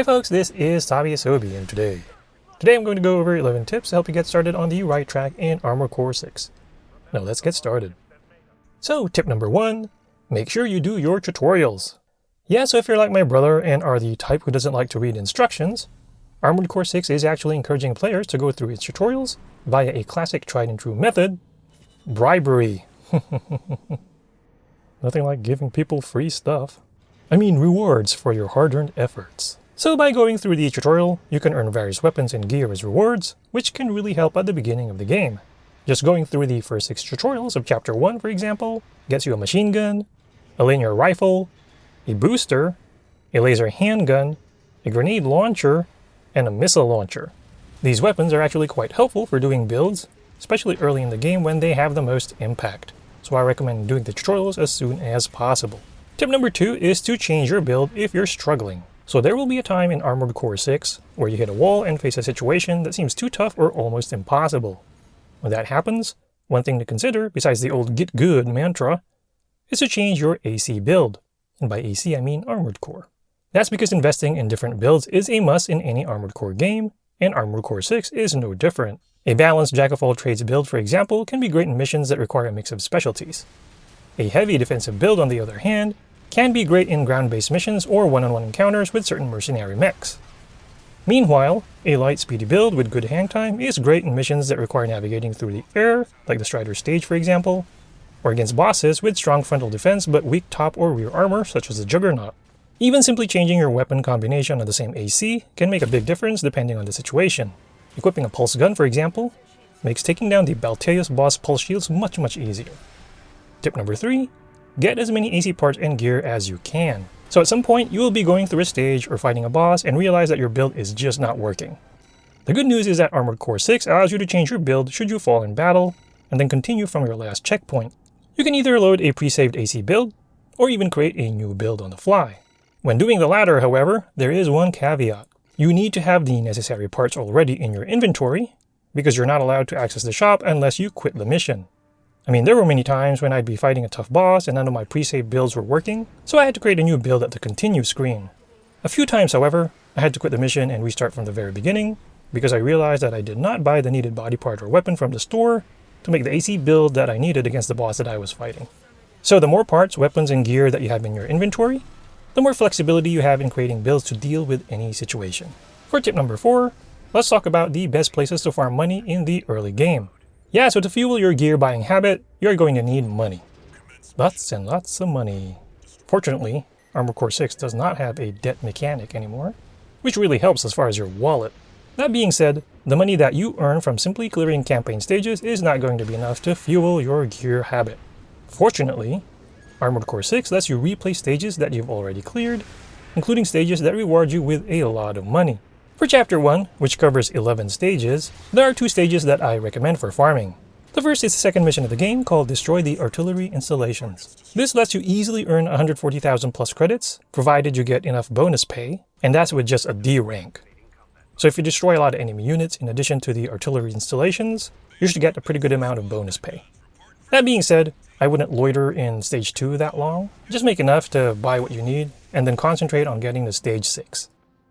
Hi folks, this is Tabi and today I'm going to go over 11 tips to help you get started on the right track in Armored Core 6. Now let's get started. So tip number 1, make sure you do your tutorials. Yeah, so if you're like my brother and are the type who doesn't like to read instructions, Armored Core 6 is actually encouraging players to go through its tutorials via a classic tried and true method, bribery. Nothing like giving people free stuff. I mean rewards for your hard-earned efforts. So by going through the tutorial, you can earn various weapons and gear as rewards, which can really help at the beginning of the game. Just going through the first 6 tutorials of Chapter 1, for example, gets you a machine gun, a linear rifle, a booster, a laser handgun, a grenade launcher, and a missile launcher. These weapons are actually quite helpful for doing builds, especially early in the game when they have the most impact. So I recommend doing the tutorials as soon as possible. Tip number 2 is to change your build if you're struggling. So there will be a time in Armored Core 6 where you hit a wall and face a situation that seems too tough or almost impossible. When that happens, one thing to consider, besides the old get good mantra, is to change your AC build. And by AC I mean Armored Core. That's because investing in different builds is a must in any Armored Core game, and Armored Core 6 is no different. A balanced jack-of-all-trades build, for example, can be great in missions that require a mix of specialties. A heavy defensive build, on the other hand, can be great in ground-based missions or one-on-one encounters with certain mercenary mechs. Meanwhile, a light speedy build with good hang time is great in missions that require navigating through the air, like the Strider stage for example, or against bosses with strong frontal defense but weak top or rear armor such as the Juggernaut. Even simply changing your weapon combination on the same AC can make a big difference depending on the situation. Equipping a pulse gun, for example, makes taking down the Balteus boss pulse shields much easier. Tip number 3, get as many AC parts and gear as you can. So at some point, you will be going through a stage or fighting a boss and realize that your build is just not working. The good news is that Armored Core 6 allows you to change your build should you fall in battle, and then continue from your last checkpoint. You can either load a pre-saved AC build, or even create a new build on the fly. When doing the latter, however, there is one caveat. You need to have the necessary parts already in your inventory, because you're not allowed to access the shop unless you quit the mission. I mean, there were many times when I'd be fighting a tough boss and none of my pre-saved builds were working, so I had to create a new build at the continue screen. A few times, however, I had to quit the mission and restart from the very beginning, because I realized that I did not buy the needed body part or weapon from the store to make the AC build that I needed against the boss that I was fighting. So the more parts, weapons, and gear that you have in your inventory, the more flexibility you have in creating builds to deal with any situation. For tip number 4, let's talk about the best places to farm money in the early game. Yeah, so to fuel your gear buying habit, you're going to need money. Lots and lots of money. Fortunately, Armored Core 6 does not have a debt mechanic anymore, which really helps as far as your wallet. That being said, the money that you earn from simply clearing campaign stages is not going to be enough to fuel your gear habit. Fortunately, Armored Core 6 lets you replay stages that you've already cleared, including stages that reward you with a lot of money. For Chapter 1, which covers 11 stages, there are 2 stages that I recommend for farming. The first is the second mission of the game called Destroy the Artillery Installations. This lets you easily earn 140,000 plus credits, provided you get enough bonus pay, and that's with just a D rank. So if you destroy a lot of enemy units in addition to the artillery installations, you should get a pretty good amount of bonus pay. That being said, I wouldn't loiter in Stage 2 that long. Just make enough to buy what you need, and then concentrate on getting to Stage 6.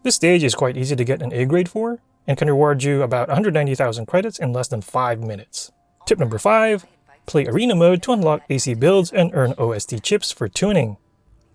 This stage is quite easy to get an A grade for, and can reward you about 190,000 credits in less than 5 minutes. Tip number 5, play Arena mode to unlock AC builds and earn OST chips for tuning.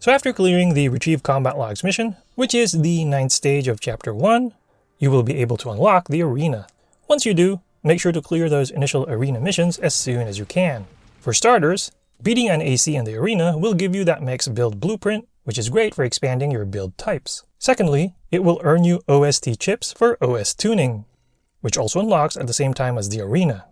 So after clearing the Retrieve Combat Logs mission, which is the 9th stage of Chapter 1, you will be able to unlock the Arena. Once you do, make sure to clear those initial Arena missions as soon as you can. For starters, beating an AC in the Arena will give you that mech's build blueprint, which is great for expanding your build types. Secondly, it will earn you OST chips for OS tuning, which also unlocks at the same time as the Arena.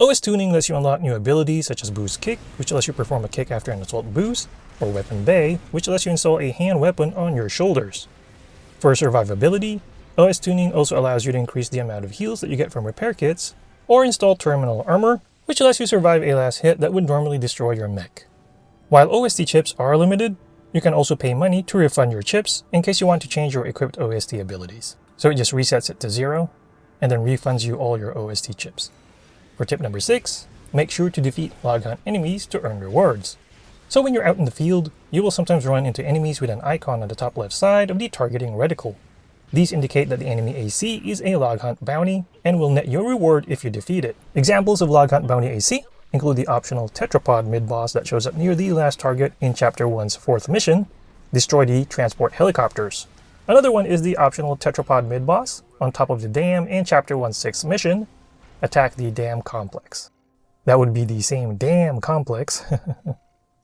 OS tuning lets you unlock new abilities such as Boost Kick, which lets you perform a kick after an assault boost, or Weapon Bay, which lets you install a hand weapon on your shoulders. For survivability, OS tuning also allows you to increase the amount of heals that you get from repair kits, or install terminal armor, which lets you survive a last hit that would normally destroy your mech. While OST chips are limited, you can also pay money to refund your chips in case you want to change your equipped OST abilities. So it just resets it to 0, and then refunds you all your OST chips. For tip number 6, make sure to defeat Loghunt enemies to earn rewards. So when you're out in the field, you will sometimes run into enemies with an icon on the top left side of the targeting reticle. These indicate that the enemy AC is a Loghunt bounty and will net your reward if you defeat it. Examples of Loghunt bounty AC include the optional tetrapod mid-boss that shows up near the last target in Chapter 1's 4th mission, destroy the transport helicopters. Another one is the optional tetrapod mid-boss on top of the dam in Chapter 1's 6th mission, attack the dam complex. That would be the same dam complex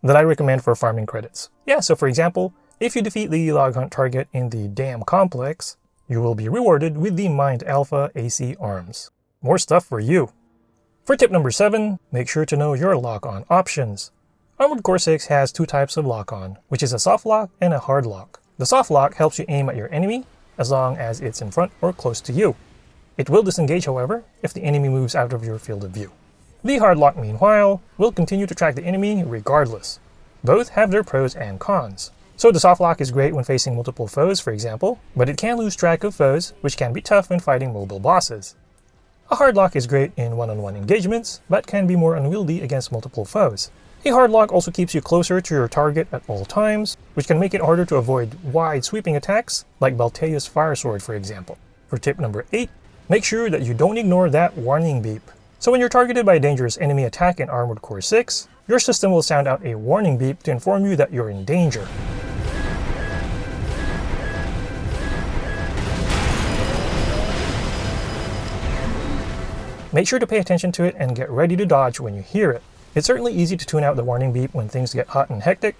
that I recommend for farming credits. Yeah, so for example, if you defeat the Loghunt target in the dam complex, you will be rewarded with the Mind Alpha AC arms. More stuff for you. For tip number 7, make sure to know your lock-on options. Armored Core 6 has two types of lock-on, which is a soft lock and a hard lock. The soft lock helps you aim at your enemy as long as it's in front or close to you. It will disengage, however, if the enemy moves out of your field of view. The hard lock, meanwhile, will continue to track the enemy regardless. Both have their pros and cons. So the soft lock is great when facing multiple foes, for example, but it can lose track of foes, which can be tough when fighting mobile bosses. A hard lock is great in one-on-one engagements, but can be more unwieldy against multiple foes. A hard lock also keeps you closer to your target at all times, which can make it harder to avoid wide sweeping attacks, like Baltea's Fire Sword, for example. For tip number 8, make sure that you don't ignore that warning beep. So when you're targeted by a dangerous enemy attack in Armored Core 6, your system will sound out a warning beep to inform you that you're in danger. Make sure to pay attention to it and get ready to dodge when you hear it. It's certainly easy to tune out the warning beep when things get hot and hectic,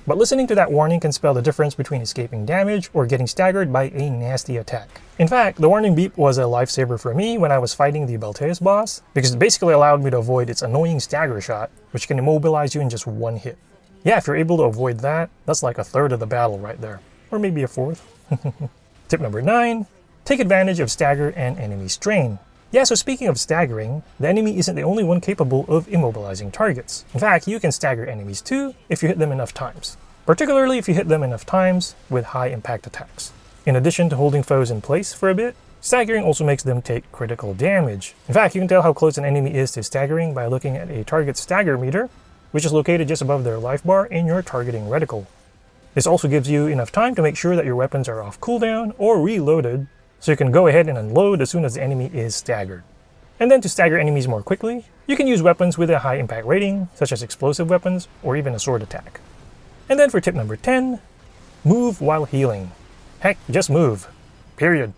but listening to that warning can spell the difference between escaping damage or getting staggered by a nasty attack. In fact, the warning beep was a lifesaver for me when I was fighting the Baltea's boss, because it basically allowed me to avoid its annoying stagger shot, which can immobilize you in just one hit. Yeah, if you're able to avoid that, that's like a third of the battle right there. Or maybe a fourth. Tip number 9, take advantage of stagger and enemy strain. Yeah, so speaking of staggering, the enemy isn't the only one capable of immobilizing targets. In fact, you can stagger enemies too if you hit them enough times. Particularly if you hit them enough times with high impact attacks. In addition to holding foes in place for a bit, staggering also makes them take critical damage. In fact, you can tell how close an enemy is to staggering by looking at a target's stagger meter, which is located just above their life bar in your targeting reticle. This also gives you enough time to make sure that your weapons are off cooldown or reloaded, so you can go ahead and unload as soon as the enemy is staggered. And then to stagger enemies more quickly, you can use weapons with a high impact rating, such as explosive weapons or even a sword attack. And then for tip number 10, move while healing. Heck, just move. Period.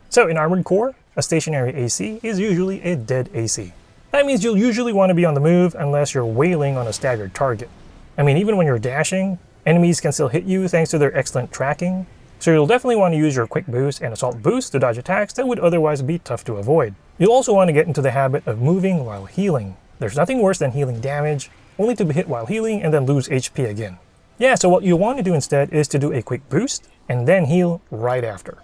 So in Armored Core, a stationary AC is usually a dead AC. That means you'll usually want to be on the move unless you're wailing on a staggered target. I mean, even when you're dashing, enemies can still hit you thanks to their excellent tracking, so you'll definitely want to use your quick boost and assault boost to dodge attacks that would otherwise be tough to avoid. You'll also want to get into the habit of moving while healing. There's nothing worse than healing damage, only to be hit while healing and then lose HP again. Yeah, so what you'll want to do instead is to do a quick boost and then heal right after.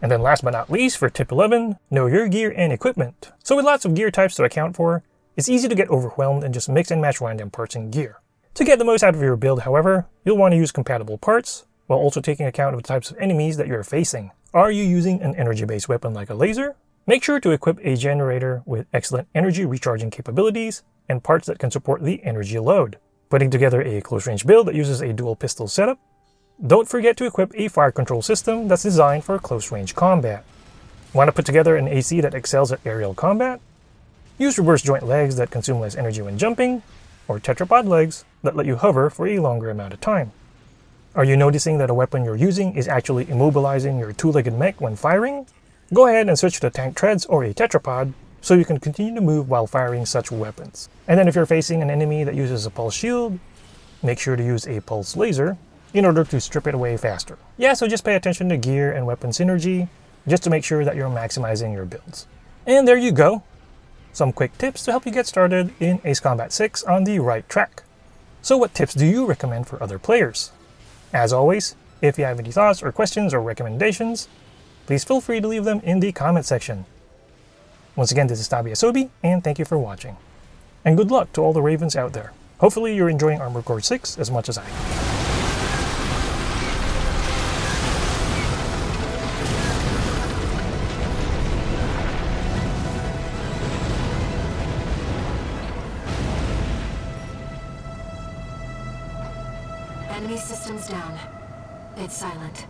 And then last but not least, for tip 11, know your gear and equipment. So with lots of gear types to account for, it's easy to get overwhelmed and just mix and match random parts and gear. To get the most out of your build, however, you'll want to use compatible parts, while also taking account of the types of enemies that you're facing. Are you using an energy-based weapon like a laser? Make sure to equip a generator with excellent energy recharging capabilities and parts that can support the energy load. Putting together a close-range build that uses a dual pistol setup. Don't forget to equip a fire control system that's designed for close-range combat. Want to put together an AC that excels at aerial combat? Use reverse joint legs that consume less energy when jumping, or tetrapod legs that let you hover for a longer amount of time. Are you noticing that a weapon you're using is actually immobilizing your two-legged mech when firing? Go ahead and switch to tank treads or a tetrapod so you can continue to move while firing such weapons. And then if you're facing an enemy that uses a pulse shield, make sure to use a pulse laser in order to strip it away faster. Yeah, so just pay attention to gear and weapon synergy just to make sure that you're maximizing your builds. And there you go. Some quick tips to help you get started in Ace Combat 6 on the right track. So what tips do you recommend for other players? As always, if you have any thoughts or questions or recommendations, please feel free to leave them in the comment section. Once again, this is Tabi Asobi, and thank you for watching. And good luck to all the Ravens out there. Hopefully you're enjoying Armored Core 6 as much as I am. Enemy systems down. It's silent.